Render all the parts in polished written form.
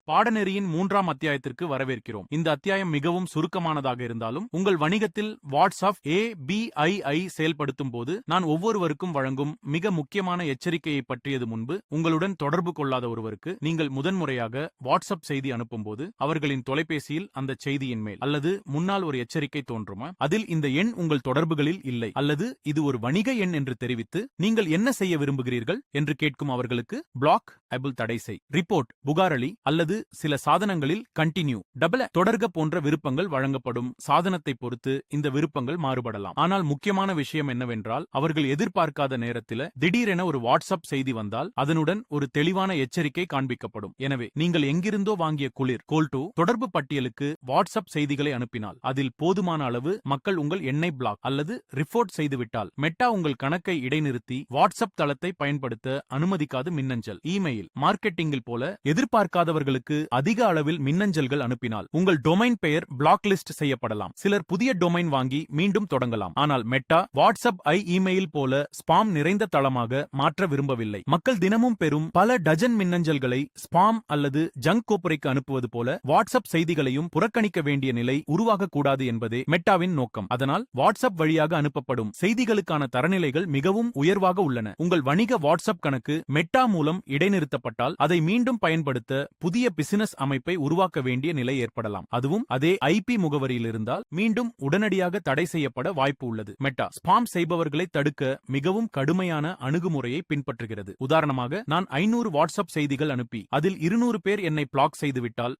பாடநெறியின் 3ஆம் அத்தியாயத்திற்கு வரவேற்கிறோம். இந்த அத்தியாயம் மிகவும் சுருக்கமானதாக இருந்தாலும் உங்கள் வணிகத்தில் வாட்ஸ்அப் ABII செயல்படுத்தும் போது நான் ஒவ்வொருவருக்கும் வழங்கும் மிக முக்கியமான எச்சரிக்கையை பற்றியது. முன்பு உங்களுடன் தொடர்பு கொள்ளாத ஒருவருக்கு நீங்கள் முதன்முறையாக வாட்ஸ்அப் செய்தி அனுப்பும்போது அவர்களின் தொலைபேசியில் அந்த செய்தியின் மேல் அல்லது முன்னால் ஒரு எச்சரிக்கை தோன்றுமா? அதில் இந்த எண் உங்கள் தொடர்புகளில் இல்லை அல்லது இது ஒரு வணிக எண் என்று தெரிவித்து நீங்கள் என்ன செய்ய விரும்புகிறீர்கள் என்று கேட்கும் அவர்களுக்கு பிளாக் தடை செய், ரிப்போர்ட் புகாரளி அல்லது சில சாதனங்களில் கண்டினியூ தொடர்க போன்ற விருப்பங்கள் வழங்கப்படும். சாதனத்தை பொறுத்து இந்த விருப்பங்கள் மாறுபடலாம். ஆனால் முக்கியமான விஷயம் என்னவென்றால் அவர்கள் எதிர்பார்க்காத நேரத்தில் திடீரென ஒரு வாட்ஸ்அப் செய்தி வந்தால் அதனுடன் ஒரு தெளிவான எச்சரிக்கை காண்பிக்கப்படும். எனவே நீங்கள் எங்கிருந்தோ வாங்கிய குளிர் கோல்டு தொடர்பு பட்டியலுக்கு வாட்ஸ்அப் செய்திகளை அனுப்பினால் அதில் போதுமான அளவு மக்கள் உங்கள் எண்ணை பிளாக் அல்லது ரிப்போர்ட் செய்துவிட்டால் மெட்டா உங்கள் கணக்கை இடைநிறுத்தி வாட்ஸ்அப் தளத்தை பயன்படுத்த அனுமதிக்காது. மின்னஞ்சல் இமெயில் மார்க்கெட்டிங்கில் போல எதிர்பார்க்காதவர்களுக்கு அதிக அளவில் மின்னஞ்சல்கள் அனுப்பினால் உங்கள் டொமைன் பெயர் பிளாக் லிஸ்ட் செய்யப்படலாம். சிலர் புதிய டொமைன் வாங்கி மீண்டும் தொடங்கலாம். ஆனால் மெட்டா வாட்ஸ்அப் இமெயில் போல ஸ்பாம் நிறைந்த தளமாக மாற்ற விரும்பவில்லை. மக்கள் தினமும் பெறும் பல டஜன் மின்னஞ்சல்களை ஸ்பாம் அல்லது ஜங்க் கோப்புரைக்கு அனுப்புவது போல வாட்ஸ்அப் செய்திகளையும் புறக்கணிக்க வேண்டிய நிலை உருவாகக்கூடாது என்பதே மெட்டாவின் நோக்கம். அதனால் வாட்ஸ்அப் வழியாக அனுப்பப்படும் செய்திகளுக்கான தரநிலைகள் மிகவும் உயர்வாக உள்ளன. உங்கள் வணிக வாட்ஸ்அப் கணக்கு மெட்டா மூலம் இடைநிறுத்தப்பட்டால் அதை மீண்டும் பயன்படுத்த புதிய பிசினஸ் அமைப்பை உருவாக்க வேண்டிய நிலை ஏற்படலாம். அதுவும் அதே IP முகவரியில் இருந்தால் மீண்டும் உடனடியாக தடை செய்யப்பட வாய்ப்பு உள்ளது. மெட்டா ஸ்பாம் செய்பவர்களை தடுக்க மிகவும் கடுமையான அணுகுமுறையை பின்பற்றுகிறது. உதாரணமாக நான் 500 வாட்ஸ்அப் செய்திகள் அனுப்பி அதில் 200 பேர் என்னை பிளாக் செய்துவிட்டால்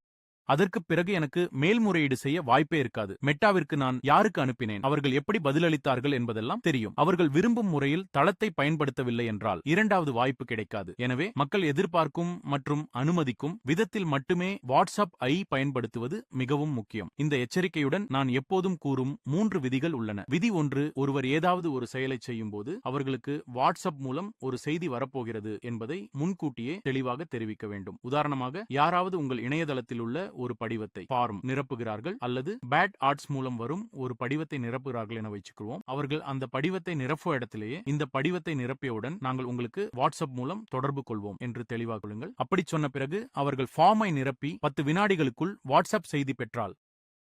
அதற்கு பிறகு எனக்கு மேல்முறையீடு செய்ய வாய்ப்பே இருக்காது. மெட்டாவிற்கு நான் யாருக்கு அனுப்பினேன், அவர்கள் எப்படி பதிலளித்தார்கள் என்பதெல்லாம் தெரியும். அவர்கள் விரும்பும் முறையில் தளத்தை பயன்படுத்தவில்லை என்றால் இரண்டாவது வாய்ப்பு கிடைக்காது. எனவே மக்கள் எதிர்பார்க்கும் மற்றும் அனுமதிக்கும் விதத்தில் மட்டுமே வாட்ஸ்அப் பயன்படுத்துவது மிகவும் முக்கியம். இந்த எச்சரிக்கையுடன் நான் எப்போதும் கூறும் 3 விதிகள் உள்ளன. விதி 1, ஒருவர் ஏதாவது ஒரு செயலை செய்யும் போது அவர்களுக்கு வாட்ஸ்அப் மூலம் ஒரு செய்தி வரப்போகிறது என்பதை முன்கூட்டியே தெளிவாக தெரிவிக்க வேண்டும். உதாரணமாக யாராவது உங்கள் இணையதளத்தில் உள்ள ஒரு படிவத்தை ஃபார்ம் நிரப்புகிறார்கள் அல்லது பேட் ஆர்ட்ஸ் மூலம் வரும் ஒரு படிவத்தை நிரப்புகிறார்கள் என வச்சுக்குவோம். அவர்கள் அந்த படிவத்தை நிரப்பும் இடத்திலேயே இந்த படிவத்தை நிரப்பியவுடன் நாங்கள் உங்களுக்கு வாட்ஸ்அப் மூலம் தொடர்பு கொள்வோம் என்று தெளிவாக கொள்ளுங்கள். அப்படி சொன்ன பிறகு அவர்கள் ஃபார்மை நிரப்பி 10 வினாடிகளுக்குள் வாட்ஸ்அப் செய்தி பெற்றால்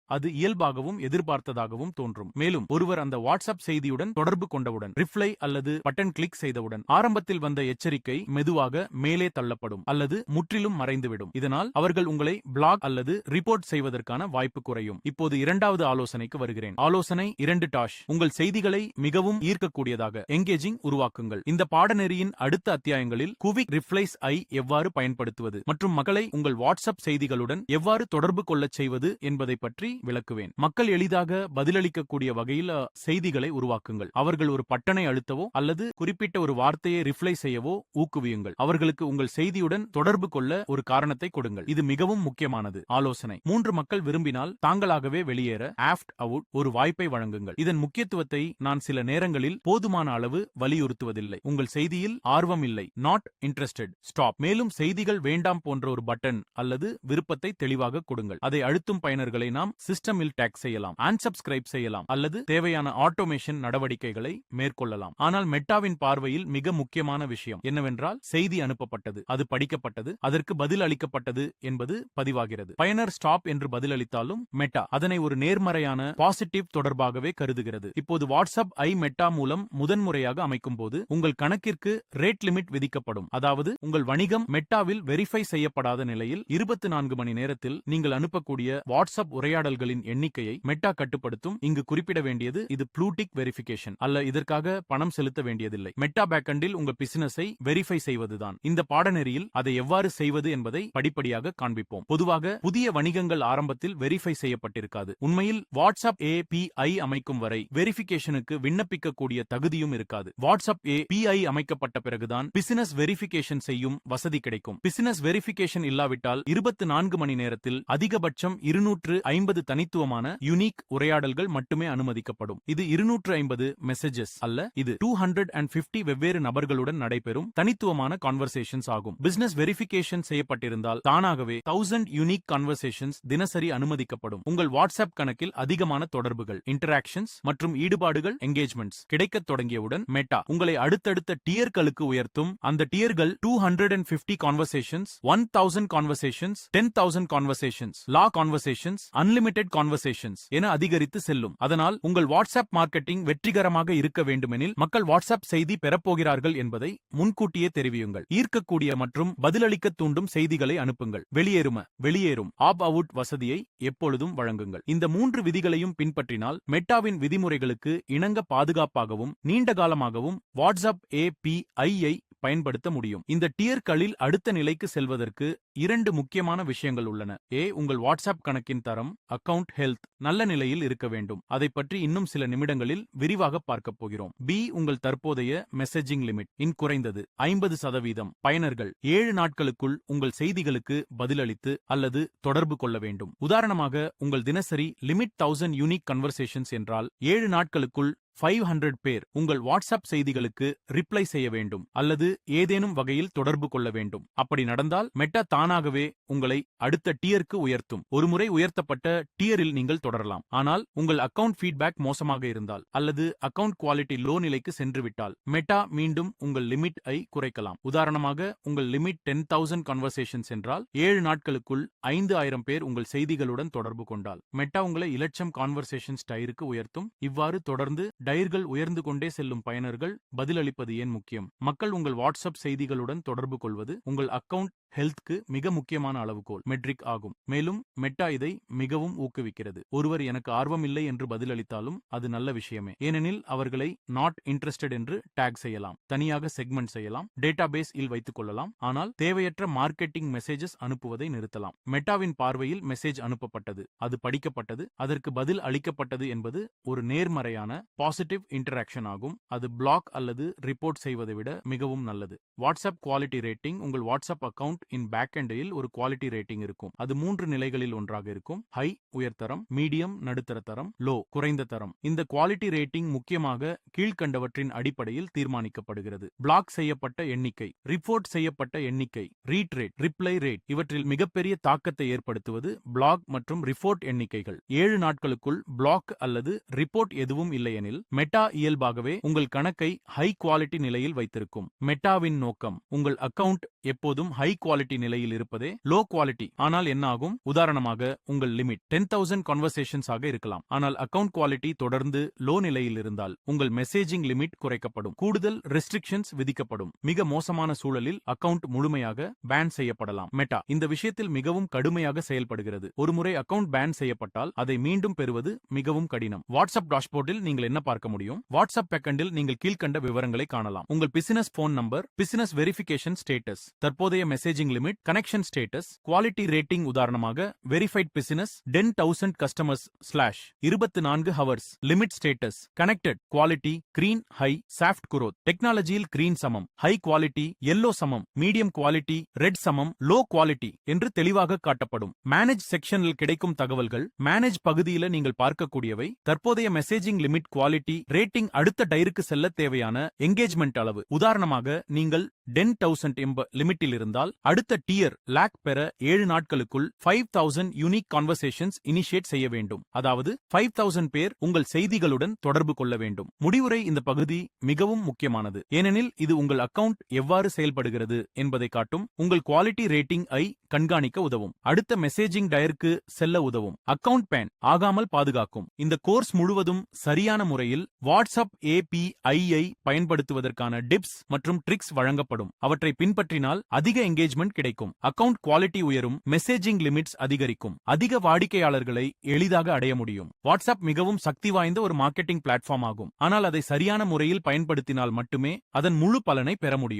அது இயல்பாகவும் எதிர்பார்த்ததாகவும் தோன்றும். மேலும் ஒருவர் அந்த வாட்ஸ்அப் செய்தியுடன் தொடர்பு கொண்டவுடன் ரிப்ளை அல்லது பட்டன் கிளிக் செய்தவுடன் ஆரம்பத்தில் வந்த எச்சரிக்கை மெதுவாக மேலே தள்ளப்படும் அல்லது முற்றிலும் மறைந்துவிடும். இதனால் அவர்கள் உங்களை பிளாக் அல்லது ரிப்போர்ட் செய்வதற்கான வாய்ப்பு குறையும். இப்போது இரண்டாவது ஆலோசனைக்கு வருகிறேன். ஆலோசனை 2 டாஷ். உங்கள் செய்திகளை மிகவும் ஈர்க்கக்கூடியதாக எங்கேஜிங் உருவாக்குங்கள். இந்த பாடநெறியின் அடுத்த அத்தியாயங்களில் குவிக் ரிப்ளைஸ் எவ்வாறு பயன்படுத்துவது மற்றும் மக்களை உங்கள் வாட்ஸ்அப் செய்திகளுடன் எவ்வாறு தொடர்பு கொள்ளச் செய்வது என்பதை பற்றி விளக்குவேன். மக்கள் எளிதாக பதிலளிக்கக்கூடிய வகையில் செய்திகளை உருவாக்குங்கள். அவர்கள் ஒரு பட்டனை அழுத்தவோ அல்லது குறிப்பிட்ட ஒரு வார்த்தையை ரிப்ளை செய்யவோ ஊக்குவியுங்கள். அவர்களுக்கு உங்கள் செய்தியுடன் தொடர்பு கொள்ள ஒரு காரணத்தை கொடுங்கள். இது மிகவும் முக்கியமானது. ஆலோசனை 3 மக்கள் விரும்பினால் தாங்களாகவே வெளியேற ஆப்ட் அவுட் ஒரு வாய்ப்பை வழங்குங்கள். இதன் முக்கியத்துவத்தை நான் சில நேரங்களில் போதுமான அளவு வலியுறுத்துவதில்லை. உங்கள் செய்தியில் ஆர்வம் இல்லை, நாட் இன்ட்ரெஸ்டட், ஸ்டாப். மேலும் செய்திகள் வேண்டாம் போன்ற ஒரு பட்டன் அல்லது விருப்பத்தை தெளிவாக கொடுங்கள். அதை அழுத்தும் பயனர்களை நாம் சிஸ்டமில் டேக் செய்யலாம், அன்சப்ஸ்கிரைப் செய்யலாம் அல்லது தேவையான ஆட்டோமேஷன் நடவடிக்கைகளை மேற்கொள்ளலாம். ஆனால் மெட்டாவின் பார்வையில் மிக முக்கியமான விஷயம் என்னவென்றால் செய்தி அனுப்பப்பட்டது, அது படிக்கப்பட்டது, அதற்கு பதில் அளிக்கப்பட்டது என்பது பதிவாகிறது. பயனர் ஸ்டாப் என்று பதிலளித்தாலும் மெட்டா அதனை ஒரு நேர்மறையான பாசிட்டிவ் தொடர்பாகவே கருதுகிறது. இப்போது வாட்ஸ்அப் மெட்டா மூலம் முதன்முறையாக அமைக்கும் போது உங்கள் கணக்கிற்கு ரேட் லிமிட் விதிக்கப்படும். அதாவது உங்கள் வணிகம் மெட்டாவில் வெரிஃபை செய்யப்படாத நிலையில் 24 மணி நேரத்தில் நீங்கள் அனுப்பக்கூடிய வாட்ஸ்அப் உரையாடல்களின் எண்ணிக்கையை மெட்டா கட்டுப்படுத்தும். இங்கு குறிப்பிட வேண்டியது இது ப்ளூடிக் வெரிஃபிகேஷன் அல்ல. இதற்காக பணம் செலுத்த வேண்டியதில்லை. மெட்டா பேக்கெண்டில் உங்கள் பிசினஸை வெரிஃபை செய்வதுதான். இந்த பாடநெறியில் அதை எவ்வாறு செய்வது என்பதை படிப்படியாக காண்பிப்போம். பொதுவாக புதிய வணிகங்கள் ஆரம்பத்தில் வெரிஃபை செய்யப்பட்டிருக்காது. உண்மையில் வாட்ஸ்அப் API அமைக்கும் வரை வெரிஃபிகேஷனுக்கு விண்ணப்பிக்கக்கூடிய தகுதியும் இருக்காது. வாட்ஸ்அப் API அமைக்கப்பட்ட பிறகுதான் பிசினஸ் வெரிஃபிகேஷன் செய்யும் வசதி கிடைக்கும். பிசினஸ் வெரிஃபிகேஷன் இல்லாவிட்டால் 24 மணி நேரத்தில் அதிகபட்சம் 250 தனித்துவமான யுனிக் உரையாடல்கள் மட்டுமே அனுமதிக்கப்படும். இது 250 மெசேஜஸ் அல்ல, இது 250 வெவ்வேறு நபர்களுடன் நடைபெறும் தனித்துவமான கான்வர்சேஷன்ஸ் ஆகும். பிசினஸ் வெரிஃபிகேஷன் செய்யப்பட்டிருந்தால் தானாகவே 1000 யுனிக் கான்வர்சேஷன்ஸ் தினசரி அனுமதிக்கப்படும். உங்கள் வாட்ஸ்அப் கணக்கில் அதிகமான தொடர்புகள், இன்டராக்ஷன்ஸ் மற்றும் ஈடுபாடுகள் என்கேஜ்மெண்ட்ஸ் கிடைக்கத் தொடங்கியவுடன் மெட்டா உங்களை அடுத்தடுத்த டியர்களுக்கு உயர்த்தும். அந்த டியர்கள் 250 கான்வர்சேஷன்ஸ், 1000 கான்வர்சேஷன்ஸ், 10,000 கான்வர்சேஷன்ஸ், லா கான்வர்சேஷன்ஸ், அன்லிமிட்டெட் கான்வர்சேஷன்ஸ் என அதிகரித்து செல்லும். அதனால் உங்கள் வாட்ஸ்அப் மார்க்கெட்டிங் வெற்றிகரமாக இருக்க வேண்டுமெனில் மக்கள் வாட்ஸ்அப் செய்தி பெறப்போகிறார்கள் என்பதை முன்கூட்டியே தெரிவியுங்கள். ஈர்க்கக்கூடிய மற்றும் பதிலளிக்க தூண்டும் செய்திகளை அனுப்புங்கள். வெளியேறும் ஆப் அவுட் வசதியை எப்பொழுதும் வழங்குங்கள். இந்த 3 விதிகளையும் பின்பற்றினால் மெட்டாவின் விதிமுறைகளுக்கு இணங்க பாதுகாப்பாகவும் நீண்ட காலமாகவும் வாட்ஸ்அப் API பயன்படுத்த முடியும். இந்த டியர்களில் அடுத்த நிலைக்கு செல்வதற்கு 2 முக்கியமான விஷயங்கள் உள்ளன. உங்கள் வாட்ஸ்அப் கணக்கின் தரம், அக்கவுண்ட் ஹெல்த் நல்ல நிலையில் இருக்க வேண்டும். அதை பற்றி இன்னும் சில நிமிடங்களில் விரிவாக பார்க்க போகிறோம். உங்கள் தற்போதைய மெசேஜிங் லிமிட் இன் குறைந்தது 50% பயனர்கள் 7 நாட்களுக்குள் உங்கள் செய்திகளுக்கு பதிலளித்து அல்லது தொடர்பு கொள்ள வேண்டும். உதாரணமாக உங்கள் தினசரி லிமிட் 1000 யூனிக் கன்வர்சேஷன்ஸ் என்றால் 7 நாட்களுக்குள் 500 பேர் உங்கள் வாட்ஸ்அப் செய்திகளுக்கு ரிப்ளை செய்ய வேண்டும் அல்லது ஏதேனும் வகையில் தொடர்பு கொள்ள வேண்டும். அப்படி நடந்தால் மெட்டா தானாகவே உங்களை அடுத்த டியருக்கு உயர்த்தும். ஒருமுறை உயர்த்தப்பட்ட டியரில் நீங்கள் தொடரலாம். ஆனால் உங்கள் அக்கவுண்ட் ஃபீட்பேக் மோசமாக இருந்தால் அல்லது அக்கவுண்ட் குவாலிட்டி லோ நிலைக்கு சென்றுவிட்டால் மெட்டா மீண்டும் உங்கள் லிமிட் ஐ குறைக்கலாம். உதாரணமாக உங்கள் லிமிட் 10,000 கன்வர்சேஷன்ஸ் என்றால் 7 நாட்களுக்குள் 5000 பேர் உங்கள் செய்திகளுடன் தொடர்பு கொண்டால் மெட்டா உங்களை 1,00,000 கான்வர்சேஷன்ஸ் டயருக்கு உயர்த்தும். இவ்வாறு தொடர்ந்து டயர்கள் உயர்ந்து கொண்டே செல்லும் பயனர்கள் பதிலளிப்பது ஏன் முக்கியம்? மக்கள் உங்கள் வாட்ஸ்அப் செய்திகளுடன் தொடர்பு கொள்வது உங்கள் அக்கவுண்ட் ஹெல்த்க்கு மிக முக்கியமான அளவுகோல் மெட்ரிக் ஆகும். மேலும் மெட்டா இதை மிகவும் ஊக்குவிக்கிறது. ஒருவர் எனக்கு ஆர்வம் இல்லை என்று பதிலளித்தாலும் அது நல்ல விஷயமே. ஏனெனில் அவர்களை நாட் இன்ட்ரெஸ்டட் என்று டேக் செய்யலாம், தனியாக செக்மெண்ட் செய்யலாம், டேட்டாபேஸ் இல் வைத்துக் கொள்ளலாம். ஆனால் தேவையற்ற மார்க்கெட்டிங் மெசேஜஸ் அனுப்புவதை நிறுத்தலாம். மெட்டாவின் பார்வையில் மெசேஜ் அனுப்பப்பட்டது, அது படிக்கப்பட்டது, அதற்கு பதில் அளிக்கப்பட்டது என்பது ஒரு நேர்மறையான பாசிட்டிவ் இன்டராக்ஷன் ஆகும். அது பிளாக் அல்லது ரிப்போர்ட் செய்வதை விட மிகவும் நல்லது. வாட்ஸ்அப் குவாலிட்டி ரேட்டிங் உங்கள் வாட்ஸ்அப் அக்கவுண்ட் இன் பேக்எண்டில் ஒரு குவாலிட்டி ரேட்டிங் இருக்கும். அது 3 நிலைகளில் ஒன்றாக இருக்கும். ஹை உயர்தரம், மீடியம் நடுத்தர தரம், லோ குறைந்த தரம். இந்த குவாலிட்டி ரேட்டிங் முக்கியமாக கீழ்கண்டவற்றின் அடிப்படையில் தீர்மானிக்கப்படுகிறது. பிளாக் செய்யப்பட்ட எண்ணிக்கை, ரிப்போர்ட் செய்யப்பட்ட எண்ணிக்கை, ரீட் ரேட், ரிப்ளை ரேட். இவற்றில் மிகப்பெரிய தாக்கத்தை ஏற்படுத்துவது பிளாக் மற்றும் ரிப்போர்ட் எண்ணிக்கைகள். 7 நாட்களுக்குள் பிளாக் அல்லது ரிப்போர்ட் எதுவும் இல்லையெனில் மெட்டா இயல்பாகவே உங்கள் கணக்கை ஹை குவாலிட்டி நிலையில் வைத்திருக்கும். மெட்டாவின் நோக்கம் உங்கள் அக்கவுண்ட் எப்போதும் ஹை குவாலிட்டி நிலையில் இருப்பதே லோ குவாலிட்டி. ஆனால் என்ன ஆகும்? உதாரணமாக உங்கள் லிமிட் 10,000 கான்வர்சேஷன்ஸ் ஆக இருக்கலாம். ஆனால் அக்கவுண்ட் குவாலிட்டி தொடர்ந்து லோ நிலையில் இருந்தால் உங்கள் மெசேஜிங் லிமிட் குறைக்கப்படும், கூடுதல் ரெஸ்ட்ரிக்ஷன்ஸ் விதிக்கப்படும். மிக மோசமான சூழலில் அக்கவுண்ட் முழுமையாக பேன் செய்யப்படலாம். மெட்டா இந்த விஷயத்தில் மிகவும் கடுமையாக செயல்படுகிறது. ஒருமுறை அக்கவுண்ட் பேன் செய்யப்பட்டால் அதை மீண்டும் பெறுவது மிகவும் கடினம். வாட்ஸ்அப் டாஷ்போர்டில் நீங்கள் என்ன பார்க்க முடியும்? வாட்ஸ்அப் பேக்கெண்டில் நீங்கள் கீழ்கண்ட விவரங்களை காணலாம். உங்கள் business phone number, business verification status, தற்போதைய messaging limit, connection status, quality rating. உதாரணமாக verified business 10,000 customers / 24 hours, limit status, connected quality green high soft growth. டெக்னாலஜியில் கிரீன் சமம் ஹை குவாலிட்டி, எல்லோ சமம் மீடியம் குவாலிட்டி, ரெட் சமம் low quality என்று தெளிவாக காட்டப்படும். Manage செக்ஷனில் கிடைக்கும் தகவல்கள். மேனேஜ் பகுதியில நீங்கள் பார்க்கக்கூடியவை தற்போதைய மெசேஜிங் லிமிட், குவாலிட்டி ரேட்டிங், அடுத்த டயருக்கு செல்ல தேவையான என்கேஜ்மெண்ட் அளவு. உதாரணமாக நீங்கள் 10,000 லிமிட்டில் இருந்தால் அடுத்த டியர் லாக் பெற 7 நாட்களுக்குள் 5,000 யூனிக் கான்வர்சேஷன்ஸ் இனிஷியேட் செய்ய வேண்டும். அதாவது 5,000 பேர் உங்கள் செய்திகளுடன் தொடர்பு கொள்ள வேண்டும். முடிவுரை இந்த பகுதி மிகவும் முக்கியமானது. ஏனெனில் இது உங்கள் அக்கவுண்ட் எவ்வாறு செயல்படுகிறது என்பதை காட்டும். உங்கள் குவாலிட்டி ரேட்டிங் ஐ கண்காணிக்க உதவும். அடுத்த மெசேஜிங் டயருக்கு செல்ல உதவும். அக்கவுண்ட் பேன் ஆகாமல் பாதுகாக்கும். இந்த கோர்ஸ் முழுவதும் சரியான முறையில் வாட்ஸ்அப் API ஐ பயன்படுத்துவதற்கான டிப்ஸ் மற்றும் ட்ரிக்ஸ் வழங்கப்படும். அவற்றை பின்பற்றினால் அதிக என்கேஜ்மெண்ட் கிடைக்கும், அக்கவுண்ட் குவாலிட்டி உயரும், மெசேஜிங் லிமிட்ஸ் அதிகரிக்கும், அதிக வாடிக்கையாளர்களை எளிதாக அடைய முடியும். வாட்ஸ்அப் மிகவும் சக்தி வாய்ந்த ஒரு மார்க்கெட்டிங் பிளாட்ஃபார்ம் ஆகும். ஆனால் அதை சரியான முறையில் பயன்படுத்தினால் மட்டுமே அதன் முழு பலனை பெற முடியும்.